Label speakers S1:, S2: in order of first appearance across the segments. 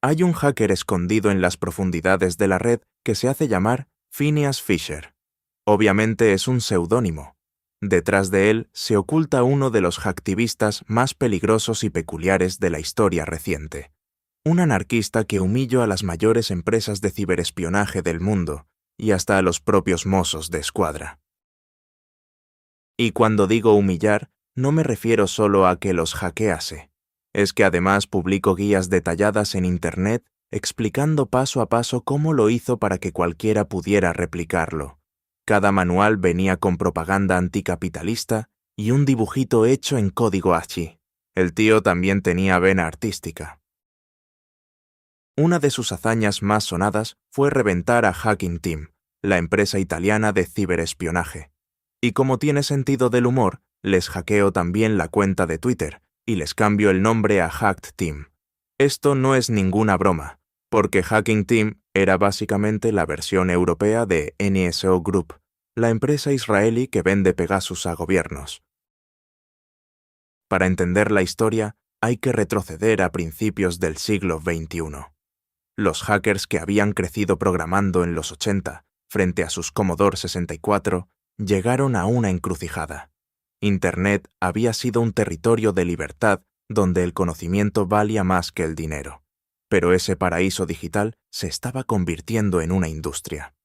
S1: Hay un hacker escondido en las profundidades de la red que se hace llamar Phineas Fisher. Obviamente es un seudónimo. Detrás de él se oculta uno de los hacktivistas más peligrosos y peculiares de la historia reciente. Un anarquista que humilló a las mayores empresas de ciberespionaje del mundo y hasta a los propios mozos de escuadra. Y cuando digo humillar, no me refiero solo a que los hackease. Es que además publico guías detalladas en Internet explicando paso a paso cómo lo hizo para que cualquiera pudiera replicarlo. Cada manual venía con propaganda anticapitalista y un dibujito hecho en código ASCII. El tío también tenía vena artística. Una de sus hazañas más sonadas fue reventar a Hacking Team, la empresa italiana de ciberespionaje. Y como tiene sentido del humor, les hackeo también la cuenta de Twitter y les cambio el nombre a Hacked Team. Esto no es ninguna broma, porque Hacking Team era básicamente la versión europea de NSO Group, la empresa israelí que vende Pegasus a gobiernos. Para entender la historia, hay que retroceder a principios del siglo XXI. Los hackers que habían crecido programando en los 80, frente a sus Commodore 64, llegaron a una encrucijada. Internet había sido un territorio de libertad donde el conocimiento valía más que el dinero, pero ese paraíso digital se estaba convirtiendo en una industria.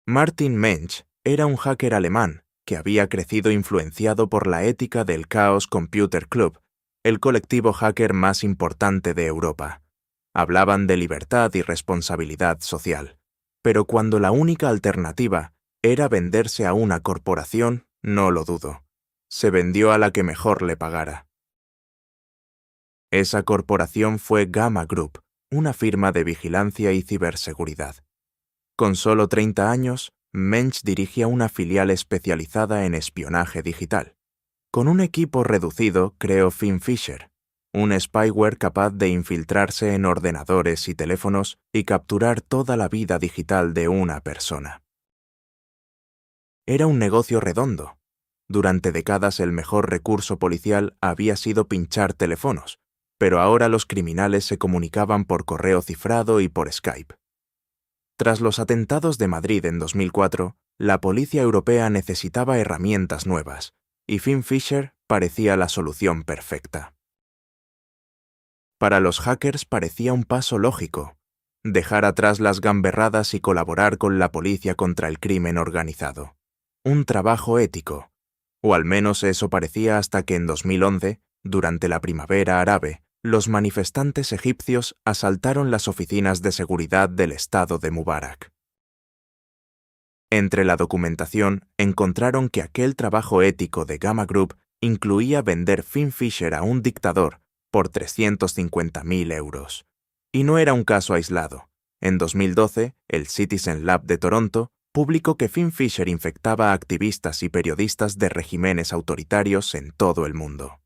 S1: Martin Mensch era un hacker alemán que había crecido influenciado por la ética del Chaos Computer Club, el colectivo hacker más importante de Europa. Hablaban de libertad y responsabilidad social, pero cuando la única alternativa era venderse a una corporación, no lo dudo. Se vendió a la que mejor le pagara. Esa corporación fue Gamma Group, una firma de vigilancia y ciberseguridad. Con solo 30 años, Mensch dirigía una filial especializada en espionaje digital. Con un equipo reducido, creó FinFisher, un spyware capaz de infiltrarse en ordenadores y teléfonos y capturar toda la vida digital de una persona. Era un negocio redondo. Durante décadas el mejor recurso policial había sido pinchar teléfonos, pero ahora los criminales se comunicaban por correo cifrado y por Skype. Tras los atentados de Madrid en 2004, la policía europea necesitaba herramientas nuevas, y FinFisher parecía la solución perfecta. Para los hackers parecía un paso lógico, dejar atrás las gamberradas y colaborar con la policía contra el crimen organizado. Un trabajo ético, o al menos eso parecía hasta que en 2011, durante la primavera árabe, los manifestantes egipcios asaltaron las oficinas de seguridad del estado de Mubarak. Entre la documentación encontraron que aquel trabajo ético de Gamma Group incluía vender FinFisher a un dictador por 350.000 euros. Y no era un caso aislado. En 2012, el Citizen Lab de Toronto publicó que FinFisher infectaba a activistas y periodistas de regímenes autoritarios en todo el mundo.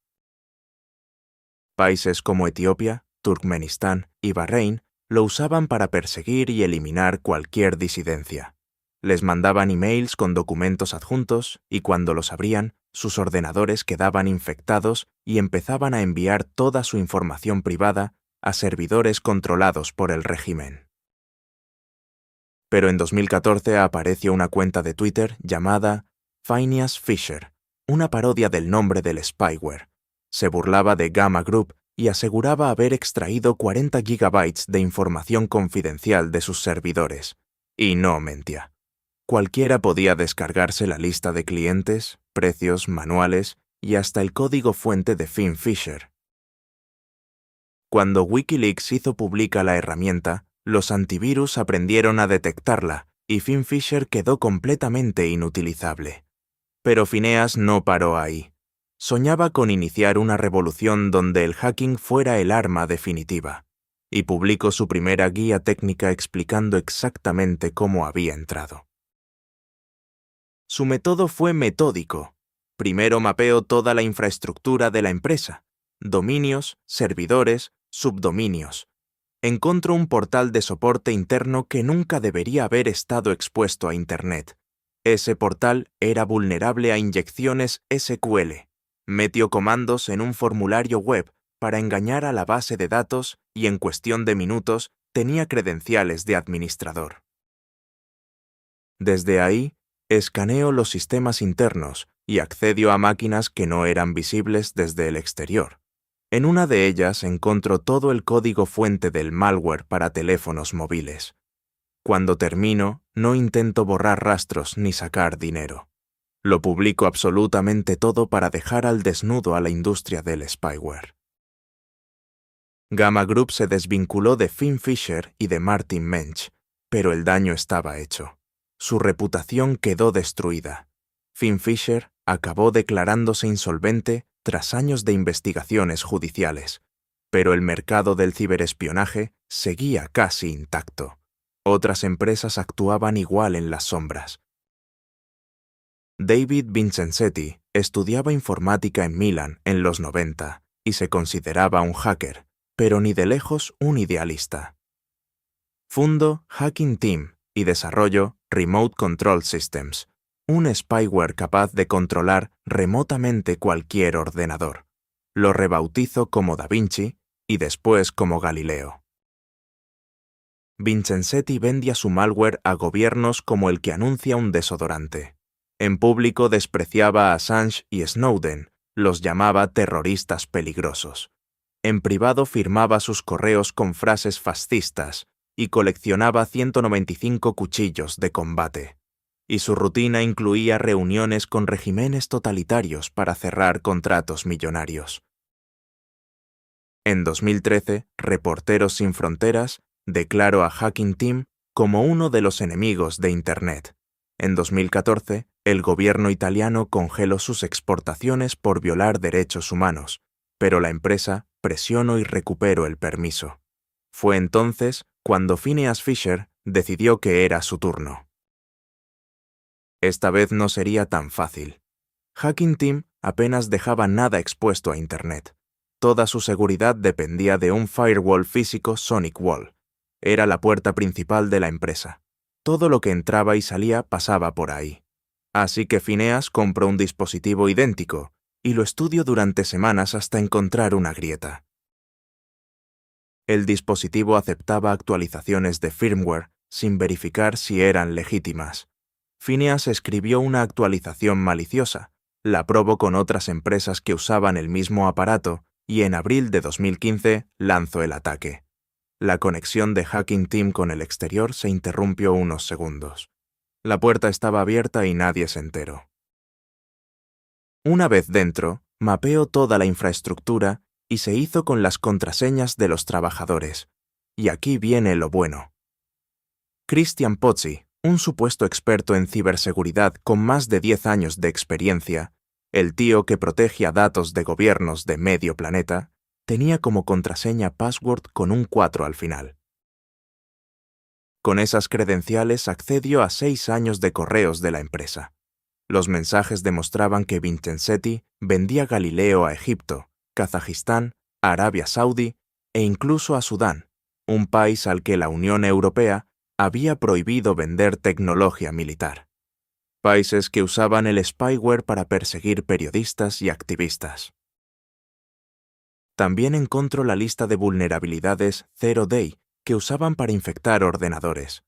S1: Países como Etiopía, Turkmenistán y Bahrein lo usaban para perseguir y eliminar cualquier disidencia. Les mandaban emails con documentos adjuntos y cuando los abrían, sus ordenadores quedaban infectados y empezaban a enviar toda su información privada a servidores controlados por el régimen. Pero en 2014 apareció una cuenta de Twitter llamada Phineas Fisher, una parodia del nombre del spyware. Se burlaba de Gamma Group y aseguraba haber extraído 40 gigabytes de información confidencial de sus servidores. Y no mentía. Cualquiera podía descargarse la lista de clientes, precios, manuales y hasta el código fuente de FinFisher. Cuando Wikileaks hizo pública la herramienta, los antivirus aprendieron a detectarla y FinFisher quedó completamente inutilizable. Pero Phineas no paró ahí. Soñaba con iniciar una revolución donde el hacking fuera el arma definitiva, y publicó su primera guía técnica explicando exactamente cómo había entrado. Su método fue metódico. Primero mapeó toda la infraestructura de la empresa, dominios, servidores, subdominios. Encontró un portal de soporte interno que nunca debería haber estado expuesto a Internet. Ese portal era vulnerable a inyecciones SQL. Metió comandos en un formulario web para engañar a la base de datos y en cuestión de minutos tenía credenciales de administrador. Desde ahí, escaneó los sistemas internos y accedió a máquinas que no eran visibles desde el exterior. En una de ellas encontró todo el código fuente del malware para teléfonos móviles. Cuando termino, no intento borrar rastros ni sacar dinero. Lo publico absolutamente todo para dejar al desnudo a la industria del spyware. Gamma Group se desvinculó de Finn Fisher y de Martin Mensch, pero el daño estaba hecho. Su reputación quedó destruida. Finn Fisher acabó declarándose insolvente tras años de investigaciones judiciales, pero el mercado del ciberespionaje seguía casi intacto. Otras empresas actuaban igual en las sombras. David Vincenzetti estudiaba informática en Milán en los 90 y se consideraba un hacker, pero ni de lejos un idealista. Fundó Hacking Team y desarrolló Remote Control Systems, un spyware capaz de controlar remotamente cualquier ordenador. Lo rebautizó como Da Vinci y después como Galileo. Vincenzetti vendía su malware a gobiernos como el que anuncia un desodorante. En público despreciaba a Assange y Snowden, los llamaba terroristas peligrosos. En privado firmaba sus correos con frases fascistas y coleccionaba 195 cuchillos de combate. Y su rutina incluía reuniones con regímenes totalitarios para cerrar contratos millonarios. En 2013, Reporteros Sin Fronteras declaró a Hacking Team como uno de los enemigos de Internet. En 2014, el gobierno italiano congeló sus exportaciones por violar derechos humanos, pero la empresa presionó y recuperó el permiso. Fue entonces cuando Phineas Fisher decidió que era su turno. Esta vez no sería tan fácil. Hacking Team apenas dejaba nada expuesto a Internet. Toda su seguridad dependía de un firewall físico SonicWall. Era la puerta principal de la empresa. Todo lo que entraba y salía pasaba por ahí. Así que Phineas compró un dispositivo idéntico y lo estudió durante semanas hasta encontrar una grieta. El dispositivo aceptaba actualizaciones de firmware sin verificar si eran legítimas. Phineas escribió una actualización maliciosa, la probó con otras empresas que usaban el mismo aparato y en abril de 2015 lanzó el ataque. La conexión de Hacking Team con el exterior se interrumpió unos segundos. La puerta estaba abierta y nadie se enteró. Una vez dentro, mapeó toda la infraestructura y se hizo con las contraseñas de los trabajadores. Y aquí viene lo bueno. Christian Pozzi, un supuesto experto en ciberseguridad con más de 10 años de experiencia, el tío que protege a datos de gobiernos de medio planeta, tenía como contraseña password con un 4 al final. Con esas credenciales accedió a 6 años de correos de la empresa. Los mensajes demostraban que Vincenzetti vendía Galileo a Egipto, Kazajistán, a Arabia Saudí e incluso a Sudán, un país al que la Unión Europea había prohibido vender tecnología militar. Países que usaban el spyware para perseguir periodistas y activistas. También encontró la lista de vulnerabilidades Zero Day que usaban para infectar ordenadores.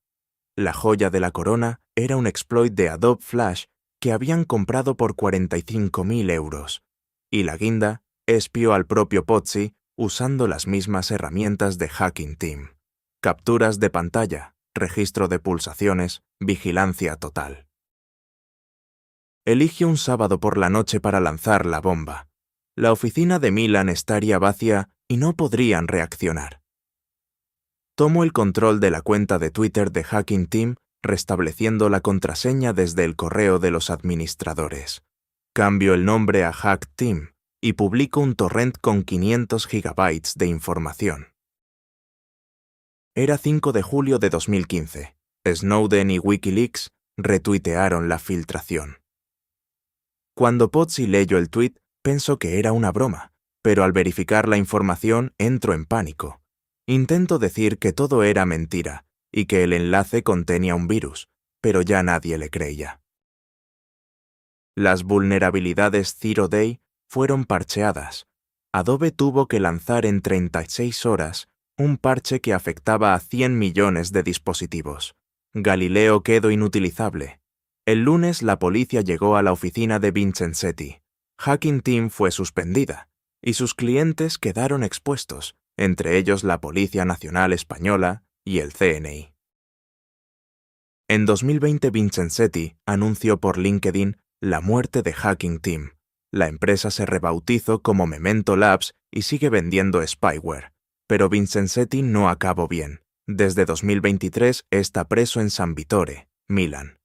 S1: La joya de la corona era un exploit de Adobe Flash que habían comprado por 45.000 euros. Y la guinda espió al propio Pozzi usando las mismas herramientas de Hacking Team. Capturas de pantalla, registro de pulsaciones, vigilancia total. Elige un sábado por la noche para lanzar la bomba. La oficina de Milán estaría vacía y no podrían reaccionar. Tomó el control de la cuenta de Twitter de Hacking Team, restableciendo la contraseña desde el correo de los administradores. Cambio el nombre a Hack Team y publico un torrent con 500 gigabytes de información. Era 5 de julio de 2015. Snowden y Wikileaks retuitearon la filtración. Cuando Pozzi leyó el tuit, pensó que era una broma, pero al verificar la información entró en pánico. Intentó decir que todo era mentira y que el enlace contenía un virus, pero ya nadie le creía. Las vulnerabilidades Zero Day fueron parcheadas. Adobe tuvo que lanzar en 36 horas un parche que afectaba a 100 millones de dispositivos. Galileo quedó inutilizable. El lunes la policía llegó a la oficina de Vincenzetti. Hacking Team fue suspendida y sus clientes quedaron expuestos, entre ellos la Policía Nacional Española y el CNI. En 2020 Vincenzetti anunció por LinkedIn la muerte de Hacking Team. La empresa se rebautizó como Memento Labs y sigue vendiendo spyware. Pero Vincenzetti no acabó bien. Desde 2023 está preso en San Vittore, Milán.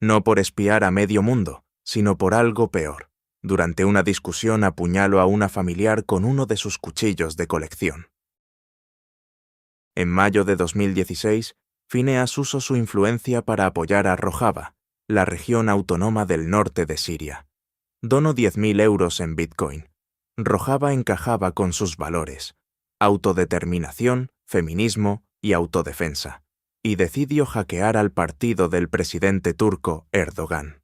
S1: No por espiar a medio mundo, sino por algo peor. Durante una discusión apuñaló a una familiar con uno de sus cuchillos de colección. En mayo de 2016, Phineas usó su influencia para apoyar a Rojava, la región autónoma del norte de Siria. Donó 10.000 euros en Bitcoin. Rojava encajaba con sus valores: autodeterminación, feminismo y autodefensa, y decidió hackear al partido del presidente turco Erdogan.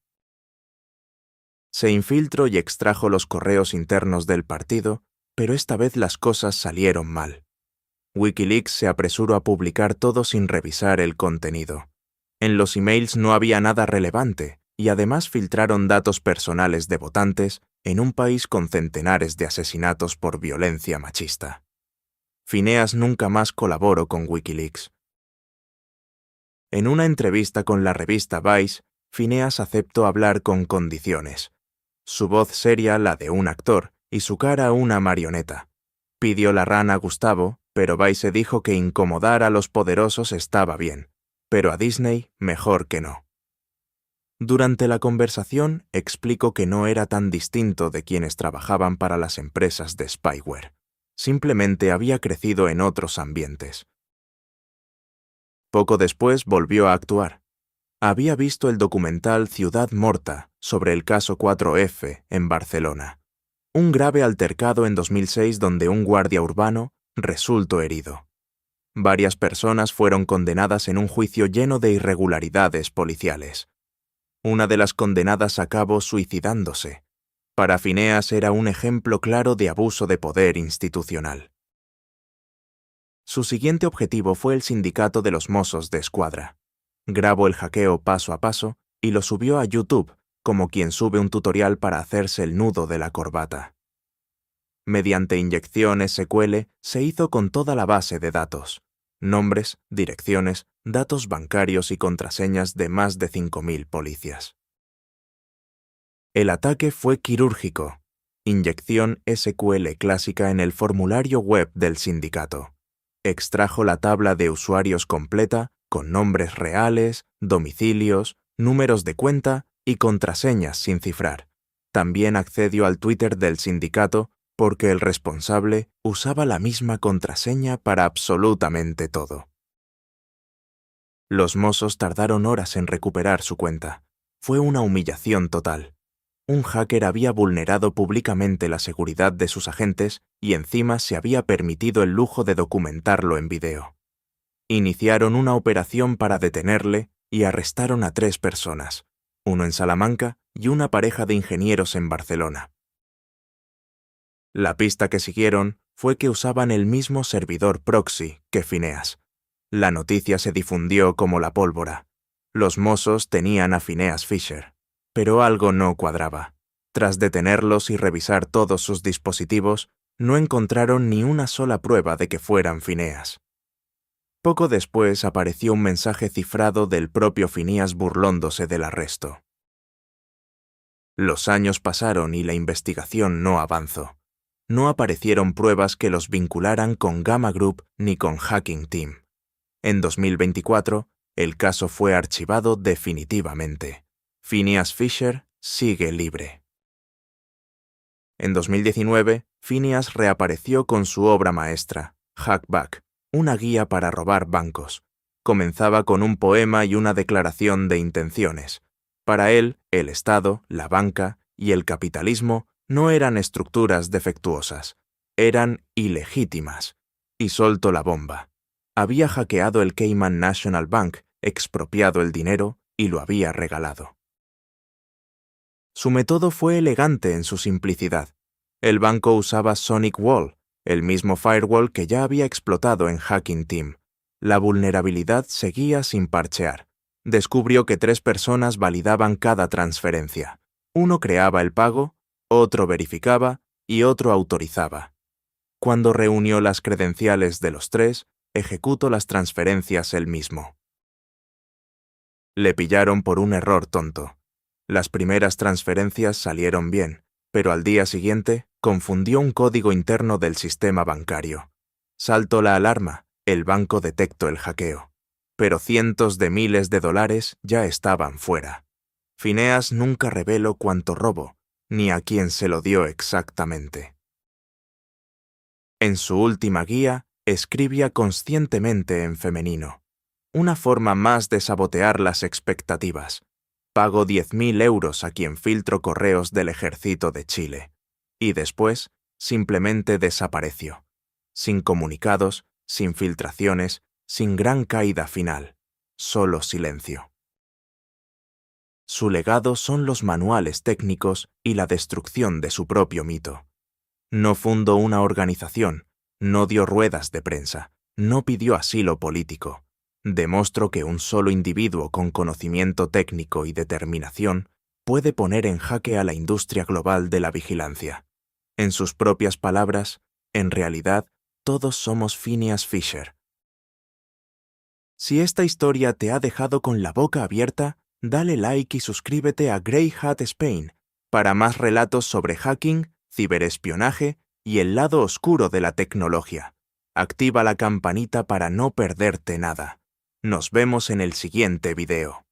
S1: Se infiltró y extrajo los correos internos del partido, pero esta vez las cosas salieron mal. Wikileaks se apresuró a publicar todo sin revisar el contenido. En los emails no había nada relevante, y además filtraron datos personales de votantes en un país con centenares de asesinatos por violencia machista. Phineas nunca más colaboró con Wikileaks. En una entrevista con la revista Vice, Phineas aceptó hablar con condiciones. Su voz seria la de un actor y su cara una marioneta. Pidió la rana a Gustavo, pero Vice dijo que incomodar a los poderosos estaba bien, pero a Disney mejor que no. Durante la conversación explicó que no era tan distinto de quienes trabajaban para las empresas de spyware. Simplemente había crecido en otros ambientes. Poco después volvió a actuar. Había visto el documental Ciudad Morta sobre el caso 4F en Barcelona. Un grave altercado en 2006 donde un guardia urbano resultó herido. Varias personas fueron condenadas en un juicio lleno de irregularidades policiales. Una de las condenadas acabó suicidándose. Para Phineas era un ejemplo claro de abuso de poder institucional. Su siguiente objetivo fue el sindicato de los Mossos de Escuadra. Grabó el hackeo paso a paso y lo subió a YouTube, como quien sube un tutorial para hacerse el nudo de la corbata. Mediante inyección SQL se hizo con toda la base de datos: nombres, direcciones, datos bancarios y contraseñas de más de 5.000 policías. El ataque fue quirúrgico. Inyección SQL clásica en el formulario web del sindicato. Extrajo la tabla de usuarios completa con nombres reales, domicilios, números de cuenta y contraseñas sin cifrar. También accedió al Twitter del sindicato porque el responsable usaba la misma contraseña para absolutamente todo. Los mozos tardaron horas en recuperar su cuenta. Fue una humillación total. Un hacker había vulnerado públicamente la seguridad de sus agentes y encima se había permitido el lujo de documentarlo en video. Iniciaron una operación para detenerle y arrestaron a 3 personas, uno en Salamanca y una pareja de ingenieros en Barcelona. La pista que siguieron fue que usaban el mismo servidor proxy que Phineas. La noticia se difundió como la pólvora. Los mozos tenían a Phineas Fisher, pero algo no cuadraba. Tras detenerlos y revisar todos sus dispositivos, no encontraron ni una sola prueba de que fueran Phineas. Poco después apareció un mensaje cifrado del propio Phineas burlándose del arresto. Los años pasaron y la investigación no avanzó. No aparecieron pruebas que los vincularan con Gamma Group ni con Hacking Team. En 2024, el caso fue archivado definitivamente. Phineas Fisher sigue libre. En 2019, Phineas reapareció con su obra maestra, Hackback, una guía para robar bancos. Comenzaba con un poema y una declaración de intenciones. Para él, el Estado, la banca y el capitalismo no eran estructuras defectuosas, eran ilegítimas. Y soltó la bomba. Había hackeado el Cayman National Bank, expropiado el dinero y lo había regalado. Su método fue elegante en su simplicidad. El banco usaba Sonic Wall, el mismo firewall que ya había explotado en Hacking Team. La vulnerabilidad seguía sin parchear. Descubrió que 3 personas validaban cada transferencia. Uno creaba el pago, otro verificaba y otro autorizaba. Cuando reunió las credenciales de los 3, ejecutó las transferencias él mismo. Le pillaron por un error tonto. Las primeras transferencias salieron bien, pero al día siguiente confundió un código interno del sistema bancario. Saltó la alarma, el banco detectó el hackeo. Pero cientos de miles de dólares ya estaban fuera. Phineas nunca reveló cuánto robo, ni a quién se lo dio exactamente. En su última guía, escribía conscientemente en femenino. Una forma más de sabotear las expectativas. Pago 10.000 euros a quien filtro correos del Ejército de Chile. Y después, simplemente desapareció. Sin comunicados, sin filtraciones, sin gran caída final. Solo silencio. Su legado son los manuales técnicos y la destrucción de su propio mito. No fundó una organización, no dio ruedas de prensa, no pidió asilo político. Demostró que un solo individuo con conocimiento técnico y determinación puede poner en jaque a la industria global de la vigilancia. En sus propias palabras, en realidad, todos somos Phineas Fisher. Si esta historia te ha dejado con la boca abierta, dale like y suscríbete a Grey Hat Spain para más relatos sobre hacking, ciberespionaje y el lado oscuro de la tecnología. Activa la campanita para no perderte nada. Nos vemos en el siguiente video.